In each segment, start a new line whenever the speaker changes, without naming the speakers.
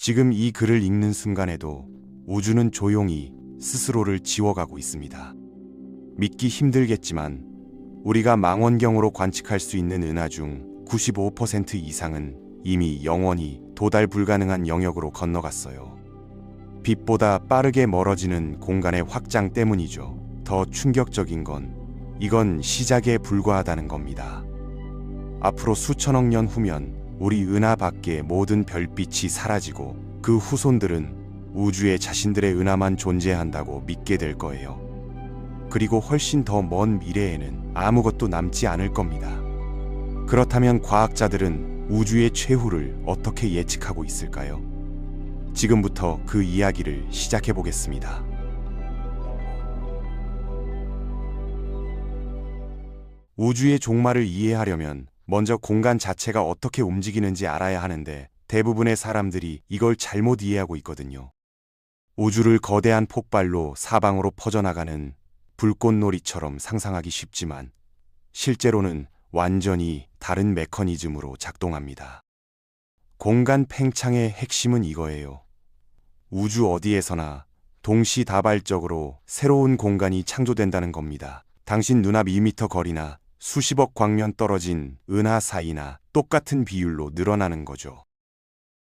지금 이 글을 읽는 순간에도 우주는 조용히 스스로를 지워가고 있습니다. 믿기 힘들겠지만 우리가 망원경으로 관측할 수 있는 은하 중 95% 이상은 이미 영원히 도달 불가능한 영역으로 건너갔어요. 빛보다 빠르게 멀어지는 공간의 확장 때문이죠. 더 충격적인 건 이건 시작에 불과하다는 겁니다. 앞으로 수천억 년 후면 우리 은하 밖의 모든 별빛이 사라지고 그 후손들은 우주에 자신들의 은하만 존재한다고 믿게 될 거예요. 그리고 훨씬 더 먼 미래에는 아무것도 남지 않을 겁니다. 그렇다면 과학자들은 우주의 최후를 어떻게 예측하고 있을까요? 지금부터 그 이야기를 시작해 보겠습니다. 우주의 종말을 이해하려면 먼저 공간 자체가 어떻게 움직이는지 알아야 하는데 대부분의 사람들이 이걸 잘못 이해하고 있거든요. 우주를 거대한 폭발로 사방으로 퍼져나가는 불꽃놀이처럼 상상하기 쉽지만 실제로는 완전히 다른 메커니즘으로 작동합니다. 공간 팽창의 핵심은 이거예요. 우주 어디에서나 동시다발적으로 새로운 공간이 창조된다는 겁니다. 당신 눈앞 2m 거리나 수십억 광년 떨어진 은하 사이나 똑같은 비율로 늘어나는 거죠.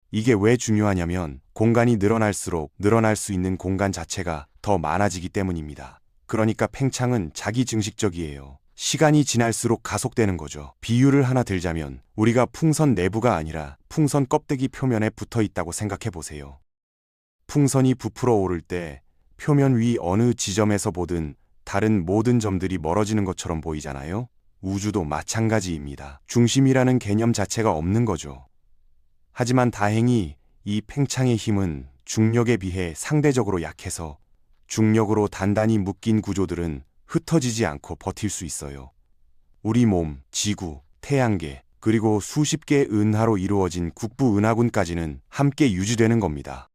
이게 왜 중요하냐면 공간이 늘어날수록 늘어날 수 있는 공간 자체가 더 많아지기 때문입니다. 그러니까 팽창은 자기증식적이에요. 시간이 지날수록 가속되는 거죠. 비유를 하나 들자면 우리가 풍선 내부가 아니라 풍선 껍데기 표면에 붙어 있다고 생각해 보세요. 풍선이 부풀어 오를 때 표면 위 어느 지점에서 보든 다른 모든 점들이 멀어지는 것처럼 보이잖아요. 우주도 마찬가지입니다. 중심이라는 개념 자체가 없는 거죠. 하지만 다행히 이 팽창의 힘은 중력에 비해 상대적으로 약해서 중력으로 단단히 묶인 구조들은 흩어지지 않고 버틸 수 있어요. 우리 몸, 지구, 태양계, 그리고 수십 개의 은하로 이루어진 국부 은하군까지는 함께 유지되는 겁니다.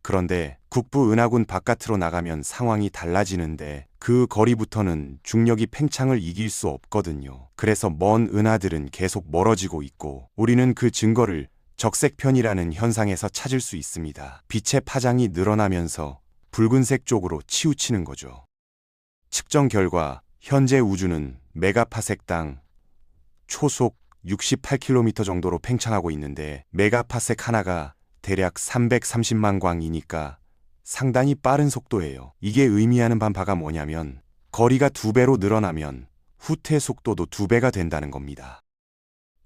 그런데 국부 은하군 바깥으로 나가면 상황이 달라지는데 그 거리부터는 중력이 팽창을 이길 수 없거든요. 그래서 먼 은하들은 계속 멀어지고 있고 우리는 그 증거를 적색편이라는 현상에서 찾을 수 있습니다. 빛의 파장이 늘어나면서 붉은색 쪽으로 치우치는 거죠. 측정 결과 현재 우주는 메가파섹당 초속 68km 정도로 팽창하고 있는데 메가파섹 하나가 대략 330만 광이니까 상당히 빠른 속도예요. 이게 의미하는 바가 뭐냐면 거리가 2배로 늘어나면 후퇴 속도도 2배가 된다는 겁니다.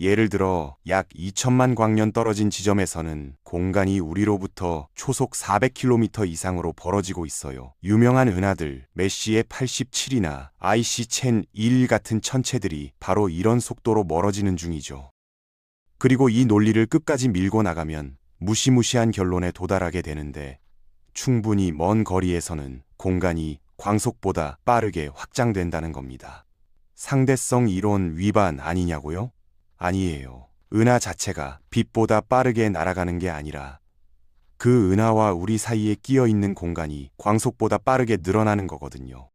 예를 들어 약 2천만 광년 떨어진 지점에서는 공간이 우리로부터 초속 400km 이상으로 벌어지고 있어요. 유명한 은하들 메시의 87이나 IC10 1 같은 천체들이 바로 이런 속도로 멀어지는 중이죠. 그리고 이 논리를 끝까지 밀고 나가면 무시무시한 결론에 도달하게 되는데 충분히 먼 거리에서는 공간이 광속보다 빠르게 확장된다는 겁니다. 상대성 이론 위반 아니냐고요? 아니에요. 은하 자체가 빛보다 빠르게 날아가는 게 아니라 그 은하와 우리 사이에 끼어 있는 공간이 광속보다 빠르게 늘어나는 거거든요.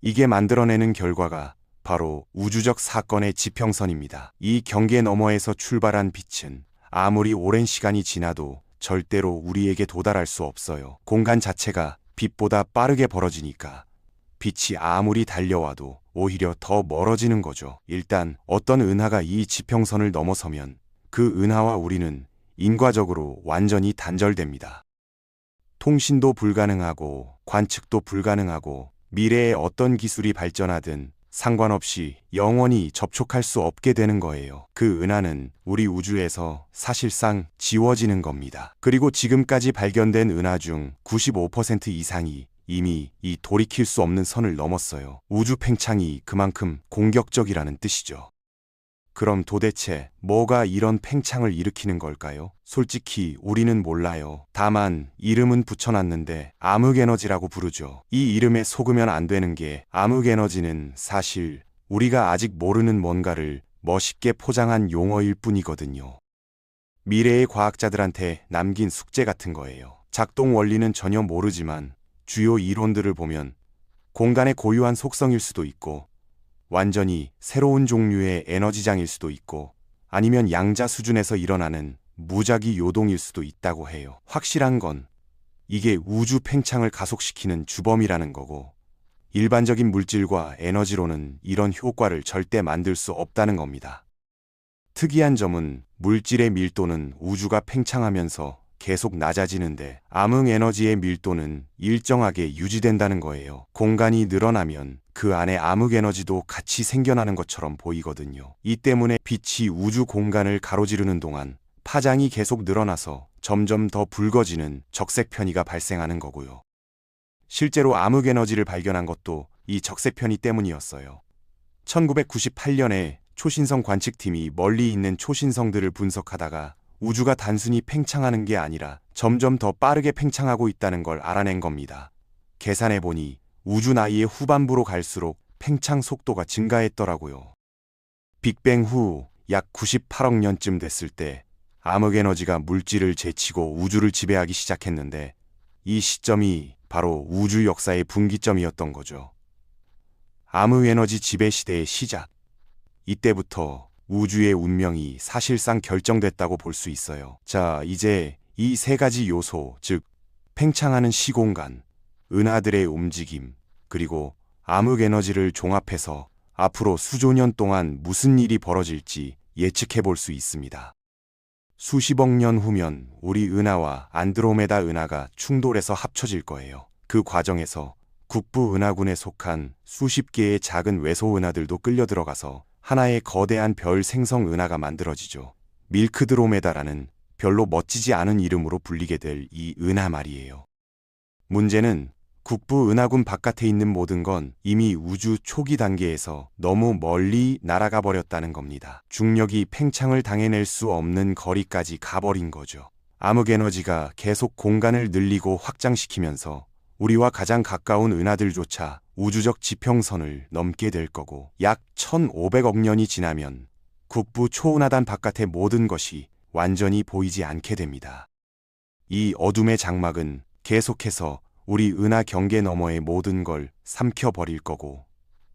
이게 만들어내는 결과가 바로 우주적 사건의 지평선입니다. 이 경계 너머에서 출발한 빛은 아무리 오랜 시간이 지나도 절대로 우리에게 도달할 수 없어요. 공간 자체가 빛보다 빠르게 벌어지니까 빛이 아무리 달려와도 오히려 더 멀어지는 거죠. 일단 어떤 은하가 이 지평선을 넘어서면 그 은하와 우리는 인과적으로 완전히 단절됩니다. 통신도 불가능하고 관측도 불가능하고 미래에 어떤 기술이 발전하든 상관없이 영원히 접촉할 수 없게 되는 거예요. 그 은하는 우리 우주에서 사실상 지워지는 겁니다. 그리고 지금까지 발견된 은하 중 95% 이상이 이미 이 돌이킬 수 없는 선을 넘었어요. 우주 팽창이 그만큼 공격적이라는 뜻이죠. 그럼 도대체 뭐가 이런 팽창을 일으키는 걸까요? 솔직히 우리는 몰라요. 다만 이름은 붙여놨는데 암흑에너지라고 부르죠. 이 이름에 속으면 안 되는 게 암흑에너지는 사실 우리가 아직 모르는 뭔가를 멋있게 포장한 용어일 뿐이거든요. 미래의 과학자들한테 남긴 숙제 같은 거예요. 작동 원리는 전혀 모르지만 주요 이론들을 보면 공간의 고유한 속성일 수도 있고 완전히 새로운 종류의 에너지장일 수도 있고 아니면 양자 수준에서 일어나는 무작위 요동일 수도 있다고 해요. 확실한 건 이게 우주 팽창을 가속시키는 주범이라는 거고, 일반적인 물질과 에너지로는 이런 효과를 절대 만들 수 없다는 겁니다. 특이한 점은 물질의 밀도는 우주가 팽창하면서 계속 낮아지는데 암흑 에너지의 밀도는 일정하게 유지된다는 거예요. 공간이 늘어나면 그 안에 암흑 에너지도 같이 생겨나는 것처럼 보이거든요. 이 때문에 빛이 우주 공간을 가로지르는 동안 파장이 계속 늘어나서 점점 더 붉어지는 적색 편의가 발생하는 거고요. 실제로 암흑 에너지를 발견한 것도 이 적색 편의 때문이었어요. 1998년에 초신성 관측팀이 멀리 있는 초신성들을 분석하다가 우주가 단순히 팽창하는 게 아니라 점점 더 빠르게 팽창하고 있다는 걸 알아낸 겁니다. 계산해보니 우주 나이의 후반부로 갈수록 팽창 속도가 증가했더라고요. 빅뱅 후 약 98억 년쯤 됐을 때 암흑 에너지가 물질을 제치고 우주를 지배하기 시작했는데, 이 시점이 바로 우주 역사의 분기점이었던 거죠. 암흑 에너지 지배 시대의 시작. 이때부터 우주의 운명이 사실상 결정됐다고 볼 수 있어요. 자, 이제 이 세 가지 요소, 즉 팽창하는 시공간, 은하들의 움직임, 그리고 암흑 에너지를 종합해서 앞으로 수조 년 동안 무슨 일이 벌어질지 예측해 볼 수 있습니다. 수십억 년 후면 우리 은하와 안드로메다 은하가 충돌해서 합쳐질 거예요. 그 과정에서 국부 은하군에 속한 수십 개의 작은 외소 은하들도 끌려 들어가서 하나의 거대한 별 생성 은하가 만들어지죠. 밀크드로메다라는 별로 멋지지 않은 이름으로 불리게 될 이 은하 말이에요. 문제는 국부 은하군 바깥에 있는 모든 건 이미 우주 초기 단계에서 너무 멀리 날아가 버렸다는 겁니다. 중력이 팽창을 당해낼 수 없는 거리까지 가버린 거죠. 암흑 에너지가 계속 공간을 늘리고 확장시키면서 우리와 가장 가까운 은하들조차 우주적 지평선을 넘게 될 거고, 약 1500억 년이 지나면 국부 초은하단 바깥의 모든 것이 완전히 보이지 않게 됩니다. 이 어둠의 장막은 계속해서 우리 은하 경계 너머의 모든 걸 삼켜버릴 거고,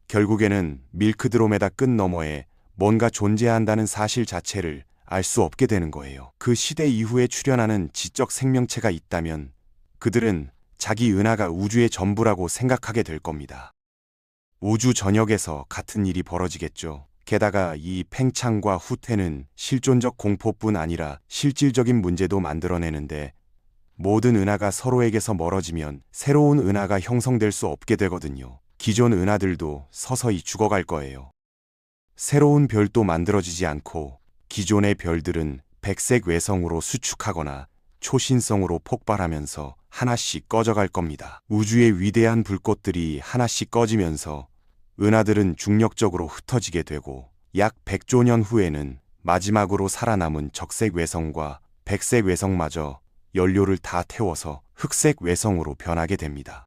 결국에는 밀크드로메다 끝 너머에 뭔가 존재한다는 사실 자체를 알 수 없게 되는 거예요. 그 시대 이후에 출현하는 지적 생명체가 있다면 그들은 자기 은하가 우주의 전부라고 생각하게 될 겁니다. 우주 전역에서 같은 일이 벌어지겠죠. 게다가 이 팽창과 후퇴는 실존적 공포뿐 아니라 실질적인 문제도 만들어내는데, 모든 은하가 서로에게서 멀어지면 새로운 은하가 형성될 수 없게 되거든요. 기존 은하들도 서서히 죽어갈 거예요. 새로운 별도 만들어지지 않고 기존의 별들은 백색 외성으로 수축하거나 초신성으로 폭발하면서 하나씩 꺼져갈 겁니다. 우주의 위대한 불꽃들이 하나씩 꺼지면서 은하들은 중력적으로 흩어지게 되고, 약 100조 년 후에는 마지막으로 살아남은 적색 외성과 백색 외성마저 연료를 다 태워서 흑색 외성으로 변하게 됩니다.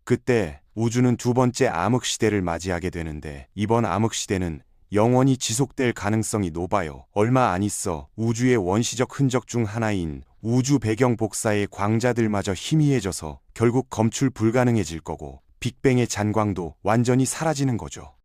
그때 우주는 두 번째 암흑 시대를 맞이하게 되는데, 이번 암흑 시대는 영원히 지속될 가능성이 높아요. 얼마 안 있어 우주의 원시적 흔적 중 하나인 우주 배경 복사의 광자들마저 희미해져서 결국 검출 불가능해질 거고, 빅뱅의 잔광도 완전히 사라지는 거죠.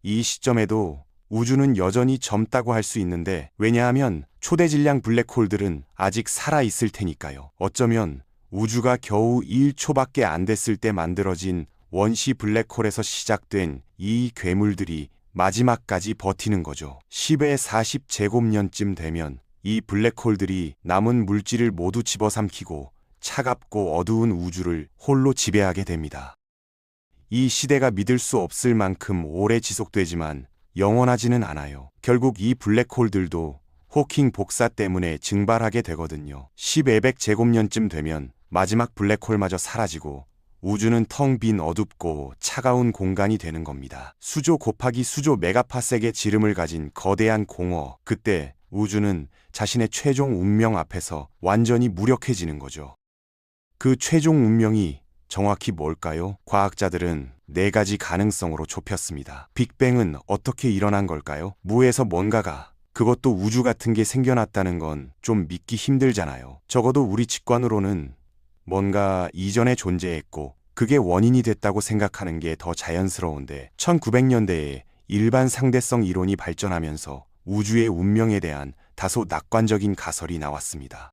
이 시점에도 우주는 여전히 젊다고 할 수 있는데, 왜냐하면 초대질량 블랙홀들은 아직 살아있을 테니까요. 어쩌면 우주가 겨우 1초밖에 안 됐을 때 만들어진 원시 블랙홀에서 시작된 이 괴물들이 마지막까지 버티는 거죠. 10의 40제곱년쯤 되면 이 블랙홀들이 남은 물질을 모두 집어삼키고 차갑고 어두운 우주를 홀로 지배하게 됩니다. 이 시대가 믿을 수 없을 만큼 오래 지속되지만 영원하지는 않아요. 결국 이 블랙홀들도 호킹 복사 때문에 증발하게 되거든요. 10,200제곱년쯤 되면 마지막 블랙홀마저 사라지고 우주는 텅 빈 어둡고 차가운 공간이 되는 겁니다. 수조 곱하기 수조 메가파섹의 지름을 가진 거대한 공허, 그때 우주는 자신의 최종 운명 앞에서 완전히 무력해지는 거죠. 그 최종 운명이 정확히 뭘까요? 과학자들은 4가지 가능성으로 좁혔습니다. 빅뱅은 어떻게 일어난 걸까요? 무에서 뭔가가, 그것도 우주 같은 게 생겨났다는 건 좀 믿기 힘들잖아요. 적어도 우리 직관으로는 뭔가 이전에 존재했고 그게 원인이 됐다고 생각하는 게 더 자연스러운데, 1900년대에 일반 상대성 이론이 발전하면서 우주의 운명에 대한 다소 낙관적인 가설이 나왔습니다.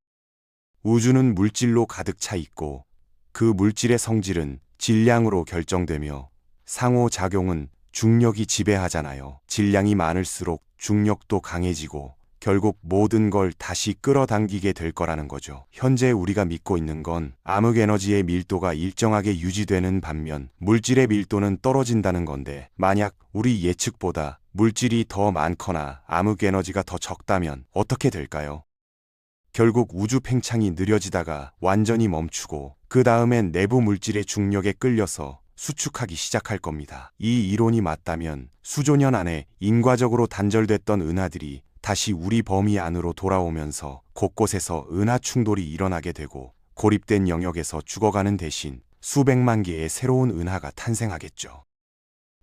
우주는 물질로 가득 차 있고 그 물질의 성질은 질량으로 결정되며 상호작용은 중력이 지배하잖아요. 질량이 많을수록 중력도 강해지고 결국 모든 걸 다시 끌어당기게 될 거라는 거죠. 현재 우리가 믿고 있는 건 암흑에너지의 밀도가 일정하게 유지되는 반면 물질의 밀도는 떨어진다는 건데, 만약 우리 예측보다 물질이 더 많거나 암흑에너지가 더 적다면 어떻게 될까요? 결국 우주 팽창이 느려지다가 완전히 멈추고 그 다음엔 내부 물질의 중력에 끌려서 수축하기 시작할 겁니다. 이 이론이 맞다면 수조년 안에 인과적으로 단절됐던 은하들이 다시 우리 범위 안으로 돌아오면서 곳곳에서 은하 충돌이 일어나게 되고 고립된 영역에서 죽어가는 대신 수백만 개의 새로운 은하가 탄생하겠죠.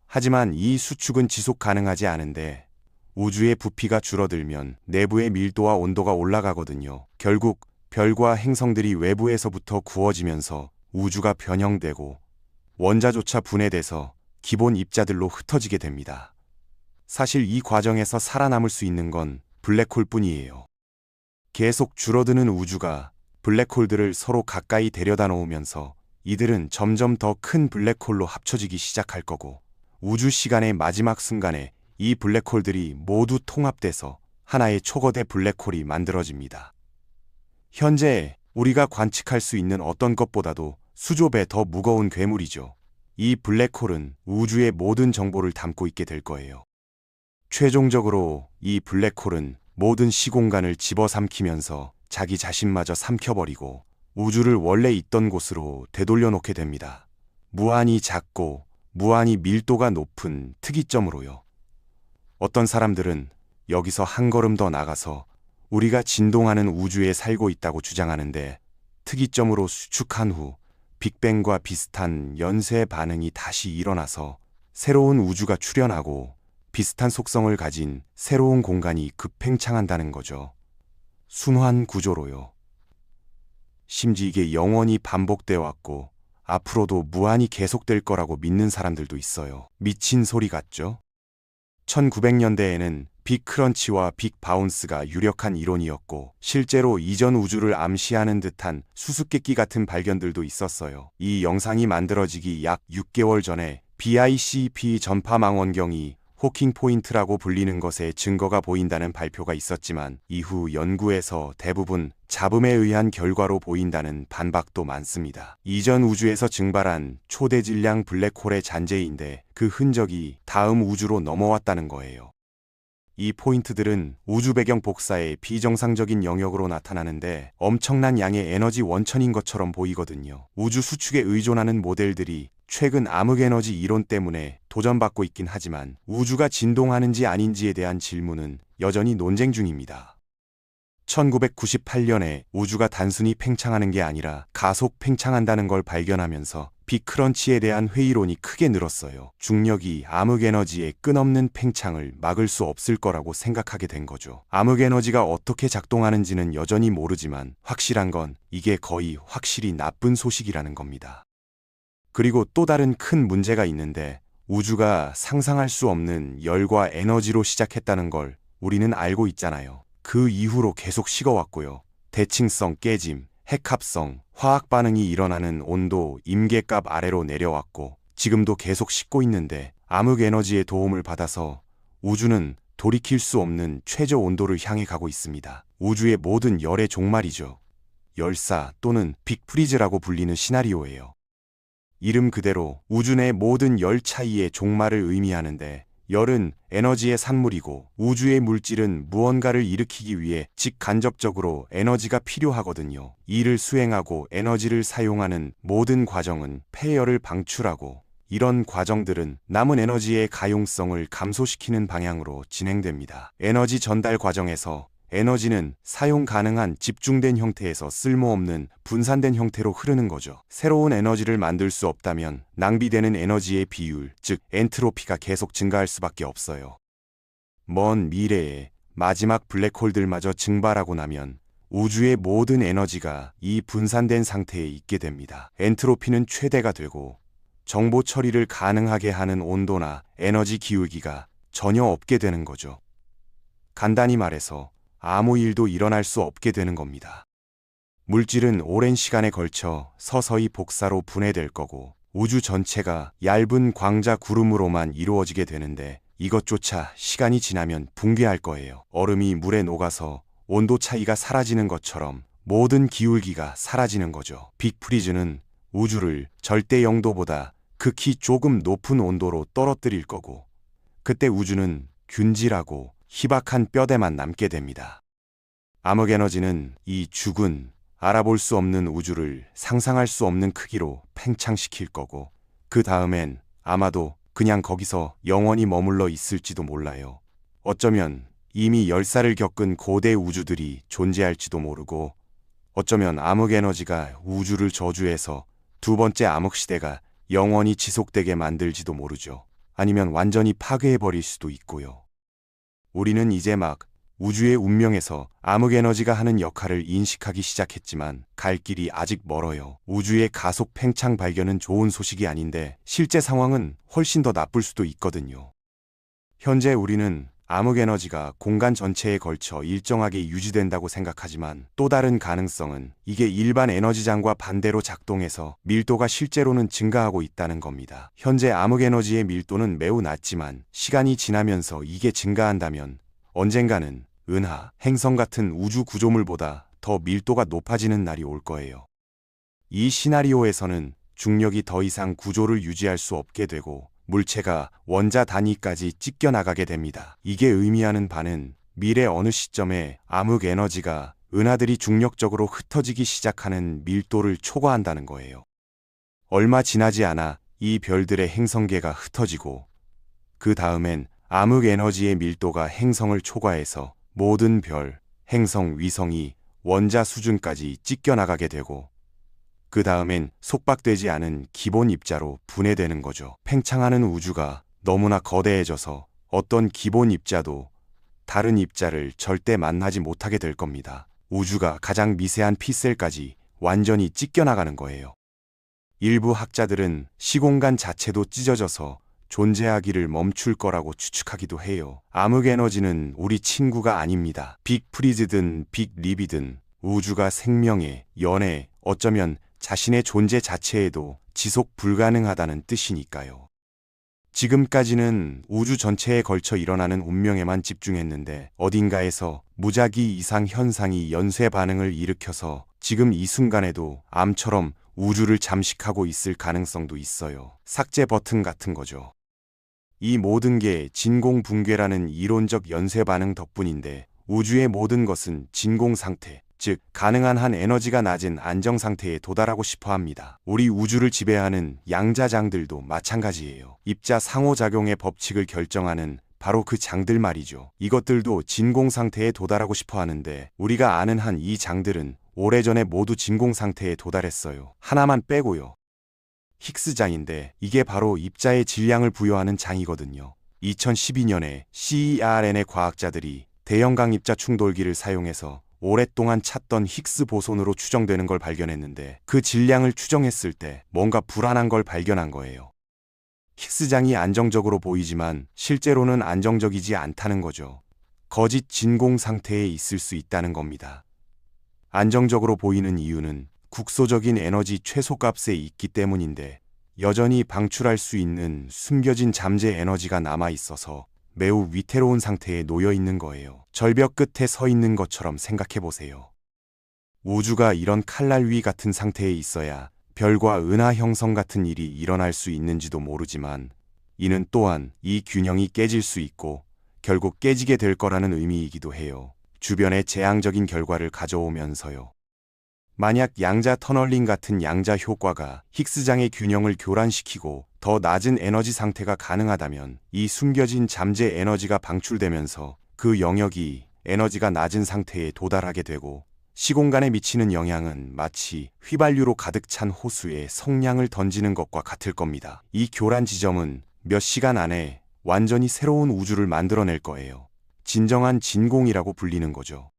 하지만 이 수축은 지속 가능하지 않은데 우주의 부피가 줄어들면 내부의 밀도와 온도가 올라가거든요. 결국 별과 행성들이 외부에서부터 구워지면서 우주가 변형되고 원자조차 분해돼서 기본 입자들로 흩어지게 됩니다. 사실 이 과정에서 살아남을 수 있는 건 블랙홀 뿐이에요. 계속 줄어드는 우주가 블랙홀들을 서로 가까이 데려다 놓으면서 이들은 점점 더 큰 블랙홀로 합쳐지기 시작할 거고, 우주 시간의 마지막 순간에 이 블랙홀들이 모두 통합돼서 하나의 초거대 블랙홀이 만들어집니다. 현재 우리가 관측할 수 있는 어떤 것보다도 수조 배 더 무거운 괴물이죠. 이 블랙홀은 우주의 모든 정보를 담고 있게 될 거예요. 최종적으로 이 블랙홀은 모든 시공간을 집어삼키면서 자기 자신마저 삼켜버리고 우주를 원래 있던 곳으로 되돌려 놓게 됩니다. 무한히 작고 무한히 밀도가 높은 특이점으로요. 어떤 사람들은 여기서 한 걸음 더 나가서 우리가 진동하는 우주에 살고 있다고 주장하는데, 특이점으로 수축한 후 빅뱅과 비슷한 연쇄 반응이 다시 일어나서 새로운 우주가 출현하고 비슷한 속성을 가진 새로운 공간이 급팽창한다는 거죠. 순환 구조로요. 심지어 이게 영원히 반복되어 왔고 앞으로도 무한히 계속될 거라고 믿는 사람들도 있어요. 미친 소리 같죠? 1900년대에는 빅 크런치와 빅 바운스가 유력한 이론이었고, 실제로 이전 우주를 암시하는 듯한 수수께끼 같은 발견들도 있었어요. 이 영상이 만들어지기 약 6개월 전에 BICP 전파망원경이 호킹 포인트라고 불리는 것에 증거가 보인다는 발표가 있었지만, 이후 연구에서 대부분 잡음에 의한 결과로 보인다는 반박도 많습니다. 이전 우주에서 증발한 초대질량 블랙홀의 잔재인데 그 흔적이 다음 우주로 넘어왔다는 거예요. 이 포인트들은 우주 배경 복사의 비정상적인 영역으로 나타나는데 엄청난 양의 에너지 원천인 것처럼 보이거든요. 우주 수축에 의존하는 모델들이 최근 암흑에너지 이론 때문에 도전받고 있긴 하지만 우주가 진동하는지 아닌지에 대한 질문은 여전히 논쟁 중입니다. 1998년에 우주가 단순히 팽창하는 게 아니라 가속 팽창한다는 걸 발견하면서 빅크런치에 대한 회의론이 크게 늘었어요. 중력이 암흑에너지의 끝없는 팽창을 막을 수 없을 거라고 생각하게 된 거죠. 암흑에너지가 어떻게 작동하는지는 여전히 모르지만 확실한 건 이게 거의 확실히 나쁜 소식이라는 겁니다. 그리고 또 다른 큰 문제가 있는데, 우주가 상상할 수 없는 열과 에너지로 시작했다는 걸 우리는 알고 있잖아요. 그 이후로 계속 식어왔고요. 대칭성 깨짐, 핵합성, 화학 반응이 일어나는 온도, 임계값 아래로 내려왔고 지금도 계속 식고 있는데, 암흑 에너지의 도움을 받아서 우주는 돌이킬 수 없는 최저 온도를 향해 가고 있습니다. 우주의 모든 열의 종말이죠. 열사 또는 빅프리즈라고 불리는 시나리오예요. 이름 그대로 우주 내 모든 열 차이의 종말을 의미하는데, 열은 에너지의 산물이고 우주의 물질은 무언가를 일으키기 위해 직간접적으로 에너지가 필요하거든요. 이를 수행하고 에너지를 사용하는 모든 과정은 폐열을 방출하고, 이런 과정들은 남은 에너지의 가용성을 감소시키는 방향으로 진행됩니다. 에너지 전달 과정에서 에너지는 사용 가능한 집중된 형태에서 쓸모없는 분산된 형태로 흐르는 거죠. 새로운 에너지를 만들 수 없다면 낭비되는 에너지의 비율, 즉 엔트로피가 계속 증가할 수밖에 없어요. 먼 미래에 마지막 블랙홀들마저 증발하고 나면 우주의 모든 에너지가 이 분산된 상태에 있게 됩니다. 엔트로피는 최대가 되고 정보 처리를 가능하게 하는 온도나 에너지 기울기가 전혀 없게 되는 거죠. 간단히 말해서 아무 일도 일어날 수 없게 되는 겁니다. 물질은 오랜 시간에 걸쳐 서서히 복사로 분해될 거고 우주 전체가 얇은 광자 구름으로만 이루어지게 되는데 이것조차 시간이 지나면 붕괴할 거예요. 얼음이 물에 녹아서 온도 차이가 사라지는 것처럼 모든 기울기가 사라지는 거죠. 빅프리즈는 우주를 절대 영도보다 극히 조금 높은 온도로 떨어뜨릴 거고 그때 우주는 균질하고 희박한 뼈대만 남게 됩니다. 암흑에너지는 이 죽은 알아볼 수 없는 우주를 상상할 수 없는 크기로 팽창시킬 거고 그 다음엔 아마도 그냥 거기서 영원히 머물러 있을지도 몰라요. 어쩌면 이미 열사를 겪은 고대 우주들이 존재할지도 모르고 어쩌면 암흑에너지가 우주를 저주해서 두 번째 암흑시대가 영원히 지속되게 만들지도 모르죠. 아니면 완전히 파괴해버릴 수도 있고요. 우리는 이제 막 우주의 운명에서 암흑에너지가 하는 역할을 인식하기 시작했지만 갈 길이 아직 멀어요. 우주의 가속 팽창 발견은 좋은 소식이 아닌데 실제 상황은 훨씬 더 나쁠 수도 있거든요. 현재 우리는 암흑에너지가 공간 전체에 걸쳐 일정하게 유지된다고 생각하지만 또 다른 가능성은 이게 일반 에너지장과 반대로 작동해서 밀도가 실제로는 증가하고 있다는 겁니다. 현재 암흑에너지의 밀도는 매우 낮지만 시간이 지나면서 이게 증가한다면 언젠가는 은하, 행성 같은 우주 구조물보다 더 밀도가 높아지는 날이 올 거예요. 이 시나리오에서는 중력이 더 이상 구조를 유지할 수 없게 되고 물체가 원자 단위까지 찢겨나가게 됩니다. 이게 의미하는 바는 미래 어느 시점에 암흑 에너지가 은하들이 중력적으로 흩어지기 시작하는 밀도를 초과한다는 거예요. 얼마 지나지 않아 이 별들의 행성계가 흩어지고 그 다음엔 암흑 에너지의 밀도가 행성을 초과해서 모든 별, 행성, 위성이 원자 수준까지 찢겨나가게 되고 그 다음엔 속박되지 않은 기본 입자로 분해되는 거죠. 팽창하는 우주가 너무나 거대해져서 어떤 기본 입자도 다른 입자를 절대 만나지 못하게 될 겁니다. 우주가 가장 미세한 피셀까지 완전히 찢겨나가는 거예요. 일부 학자들은 시공간 자체도 찢어져서 존재하기를 멈출 거라고 추측하기도 해요. 암흑에너지는 우리 친구가 아닙니다. 빅프리즈든 빅립이든 우주가 생명의, 연애, 어쩌면 자신의 존재 자체에도 지속 불가능하다는 뜻이니까요. 지금까지는 우주 전체에 걸쳐 일어나는 운명에만 집중했는데 어딘가에서 무작위 이상 현상이 연쇄 반응을 일으켜서 지금 이 순간에도 암처럼 우주를 잠식하고 있을 가능성도 있어요. 삭제 버튼 같은 거죠. 이 모든 게 진공 붕괴라는 이론적 연쇄 반응 덕분인데 우주의 모든 것은 진공 상태, 즉 가능한 한 에너지가 낮은 안정 상태에 도달하고 싶어 합니다. 우리 우주를 지배하는 양자장들도 마찬가지예요. 입자 상호작용의 법칙을 결정하는 바로 그 장들 말이죠. 이것들도 진공 상태에 도달하고 싶어 하는데 우리가 아는 한 이 장들은 오래전에 모두 진공 상태에 도달했어요. 하나만 빼고요. 힉스장인데 이게 바로 입자의 질량을 부여하는 장이거든요. 2012년에 CERN의 과학자들이 대형강 입자 충돌기를 사용해서 오랫동안 찾던 힉스 보손으로 추정되는 걸 발견했는데 그 질량을 추정했을 때 뭔가 불안한 걸 발견한 거예요. 힉스장이 안정적으로 보이지만 실제로는 안정적이지 않다는 거죠. 거짓 진공 상태에 있을 수 있다는 겁니다. 안정적으로 보이는 이유는 국소적인 에너지 최소값에 있기 때문인데 여전히 방출할 수 있는 숨겨진 잠재 에너지가 남아 있어서 매우 위태로운 상태에 놓여 있는 거예요. 절벽 끝에 서 있는 것처럼 생각해 보세요. 우주가 이런 칼날위 같은 상태에 있어야 별과 은하 형성 같은 일이 일어날 수 있는지도 모르지만 이는 또한 이 균형이 깨질 수 있고 결국 깨지게 될 거라는 의미이기도 해요. 주변에 재앙적인 결과를 가져오면서요. 만약 양자 터널링 같은 양자 효과가 힉스장의 균형을 교란시키고 더 낮은 에너지 상태가 가능하다면 이 숨겨진 잠재 에너지가 방출되면서 그 영역이 에너지가 낮은 상태에 도달하게 되고 시공간에 미치는 영향은 마치 휘발유로 가득 찬 호수에 성냥을 던지는 것과 같을 겁니다. 이 교란 지점은 몇 시간 안에 완전히 새로운 우주를 만들어낼 거예요. 진정한 진공이라고 불리는 거죠.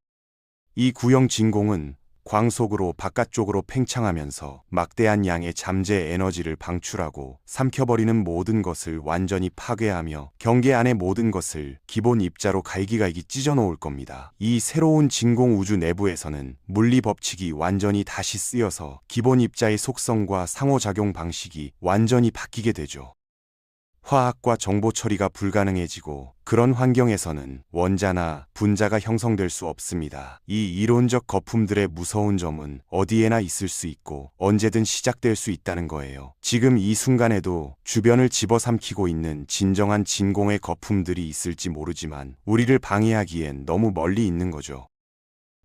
이 구형 진공은 광속으로 바깥쪽으로 팽창하면서 막대한 양의 잠재 에너지를 방출하고 삼켜버리는 모든 것을 완전히 파괴하며 경계 안의 모든 것을 기본 입자로 갈기갈기 찢어놓을 겁니다. 이 새로운 진공 우주 내부에서는 물리 법칙이 완전히 다시 쓰여서 기본 입자의 속성과 상호작용 방식이 완전히 바뀌게 되죠. 화학과 정보 처리가 불가능해지고 그런 환경에서는 원자나 분자가 형성될 수 없습니다. 이 이론적 거품들의 무서운 점은 어디에나 있을 수 있고 언제든 시작될 수 있다는 거예요. 지금 이 순간에도 주변을 집어삼키고 있는 진정한 진공의 거품들이 있을지 모르지만 우리를 방해하기엔 너무 멀리 있는 거죠.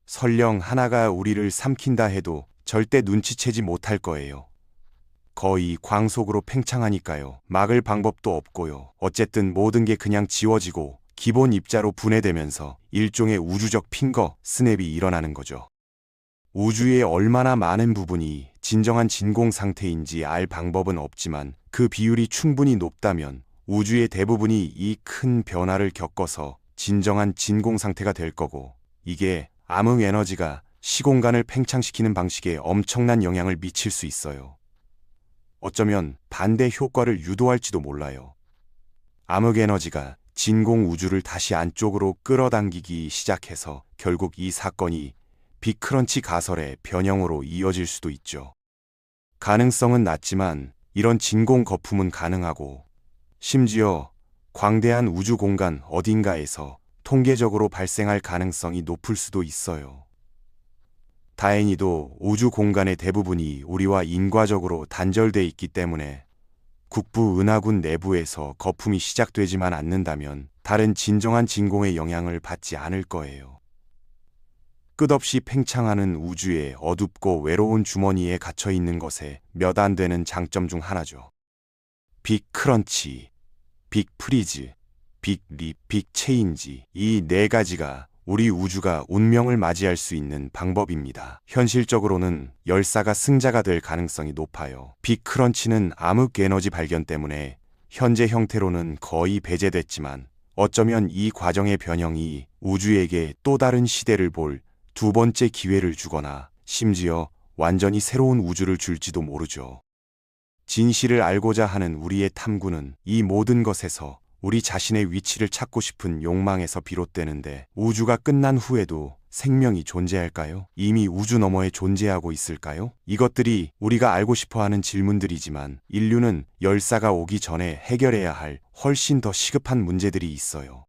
설령 하나가 우리를 삼킨다 해도 절대 눈치채지 못할 거예요. 거의 광속으로 팽창하니까요. 막을 방법도 없고요. 어쨌든 모든 게 그냥 지워지고 기본 입자로 분해되면서 일종의 우주적 핑거 스냅이 일어나는 거죠. 우주의 얼마나 많은 부분이 진정한 진공 상태인지 알 방법은 없지만 그 비율이 충분히 높다면 우주의 대부분이 이 큰 변화를 겪어서 진정한 진공 상태가 될 거고, 이게 암흑 에너지가 시공간을 팽창시키는 방식에 엄청난 영향을 미칠 수 있어요. 어쩌면 반대 효과를 유도할지도 몰라요. 암흑 에너지가 진공 우주를 다시 안쪽으로 끌어당기기 시작해서 결국 이 사건이 빅크런치 가설의 변형으로 이어질 수도 있죠. 가능성은 낮지만 이런 진공 거품은 가능하고, 심지어 광대한 우주 공간 어딘가에서 통계적으로 발생할 가능성이 높을 수도 있어요. 다행히도 우주 공간의 대부분이 우리와 인과적으로 단절돼 있기 때문에 국부 은하군 내부에서 거품이 시작되지만 않는다면 다른 진정한 진공의 영향을 받지 않을 거예요. 끝없이 팽창하는 우주의 어둡고 외로운 주머니에 갇혀 있는 것에 몇 안 되는 장점 중 하나죠. 빅 크런치, 빅 프리즈, 빅 립, 빅 체인지, 이 네 가지가 우리 우주가 운명을 맞이할 수 있는 방법입니다. 현실적으로는 열사가 승자가 될 가능성이 높아요. 빅 크런치는 암흑 에너지 발견 때문에 현재 형태로는 거의 배제됐지만 어쩌면 이 과정의 변형이 우주에게 또 다른 시대를 볼 두 번째 기회를 주거나 심지어 완전히 새로운 우주를 줄지도 모르죠. 진실을 알고자 하는 우리의 탐구는 이 모든 것에서 우리 자신의 위치를 찾고 싶은 욕망에서 비롯되는데, 우주가 끝난 후에도 생명이 존재할까요? 이미 우주 너머에 존재하고 있을까요? 이것들이 우리가 알고 싶어하는 질문들이지만 인류는 열사가 오기 전에 해결해야 할 훨씬 더 시급한 문제들이 있어요.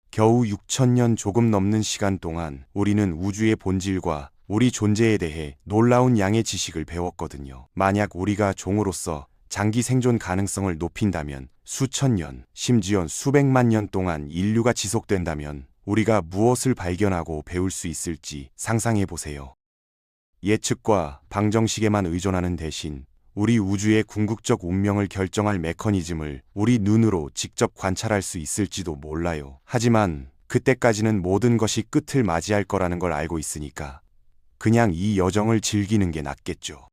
겨우 6,000년 조금 넘는 시간 동안 우리는 우주의 본질과 우리 존재에 대해 놀라운 양의 지식을 배웠거든요. 만약 우리가 종으로서 장기 생존 가능성을 높인다면 수천 년, 심지어 수백만 년 동안 인류가 지속된다면 우리가 무엇을 발견하고 배울 수 있을지 상상해 보세요. 예측과 방정식에만 의존하는 대신 우리 우주의 궁극적 운명을 결정할 메커니즘을 우리 눈으로 직접 관찰할 수 있을지도 몰라요. 하지만 그때까지는 모든 것이 끝을 맞이할 거라는 걸 알고 있으니까 그냥 이 여정을 즐기는 게 낫겠죠.